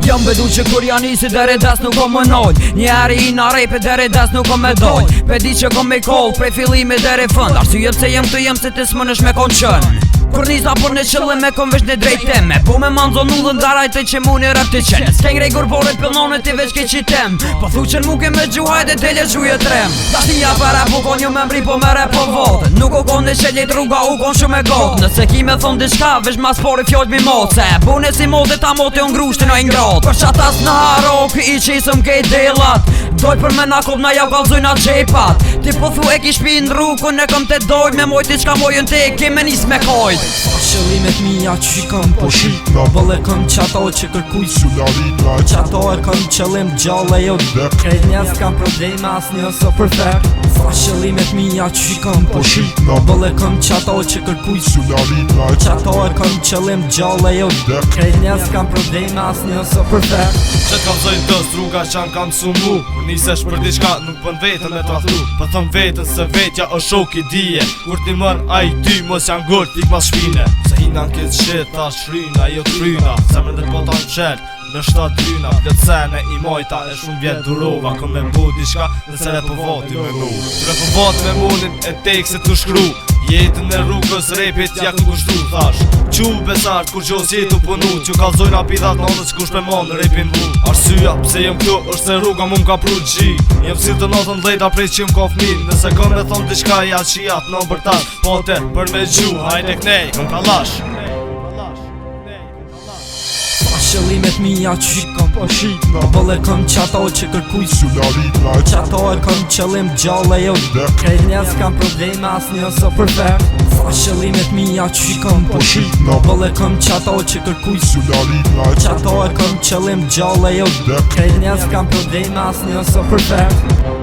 Jam bedu që kur janë nisi dere des nuk o më nol. Njeri i na rejpe dere des nuk o me dol. Pe di që kom me koll prej fillimi dere fund. Arsyet se jem të jem se ti s'mënesh me kon qën. Kur nisa por në qëllim me kom vesh në drejteme. Po me manzo nullën darajte që mu një rap të qenë. S'ken grej gurborit pëllone ti veç ke qitem. Po thu që n'mu ke me gjuhajt e tele gjuje trem. Tatia për rap u kon ju me mbri po me rap po vote. Nuk u kon në qelit rruga u kon shumë e gotë. Nëse ki me thon diçka veç ma spori fjall mi motë. Se bune si mote ta mote unë grushtin o i ngratë. Për qatas në harok i qisëm kej delat. Doj për me na kop na jau kalzoj na gjepat. Ti po thu e ki shpi në rrugën e kom te dojt. Me mojt i qka mojën te keme nis me kojt. Qëllimet mija që kam po shitna. Bëlle këm qato që kërkuj sularitna. Qato e kam qëllim gjallë e jo dëk. Krejt njes kam probleme as një so perfekt. Qëllimet mija që kam po shitna. Bëlle këm qato që kërkuj sularitna. Qato e kam qëllim gjallë e jo dëk. Krejt njes kam probleme as një so perfekt. Që t'kam zojnë dës rruga që kam sumu. Nisesh për diçka nuk bën vetën me t'afru. Po thëm vetën se vetja o shok i dije. Kur ti mën a i ty mos janë gull t'ik mas shpine. Se hina n'kit shit ta shryna jo t'ryna. Se më ndër po ta n'qel në 7 dryna. Plëtsene i mojta e shumë vjet durova. Këm me mbu diçka nëse re po voti me mu. Re po vot me munin e tek se t'u shkru. Jetën e rrugës repit ja ku kushtu thash. Qu besart kur gjos jetu punu. Që kalzojnë apidat notës kush pe mon repin mu. Arsyeja pse jem këtu është se rruga mu m'ka pru gji. Jem si të notën dhejta prej që m'ka fmin. Nëse kom me thon diçka ja qijat në bërtat. Po te për me gju hajde knej këm kalash. Qëllimet mija që kam po shitna. Bëlle këm qato që kërkuj sularitna. Qato e këm qëllim gjallë e jo dëk. Krejt njes kam probleme as një so perfekt. Qëllimet mija që kam po shitna. Bëlle këm qato që kërkuj sularitna. Qato e këm qëllim gjallë e jo dëk. Krejt njes kam probleme as një so perfekt.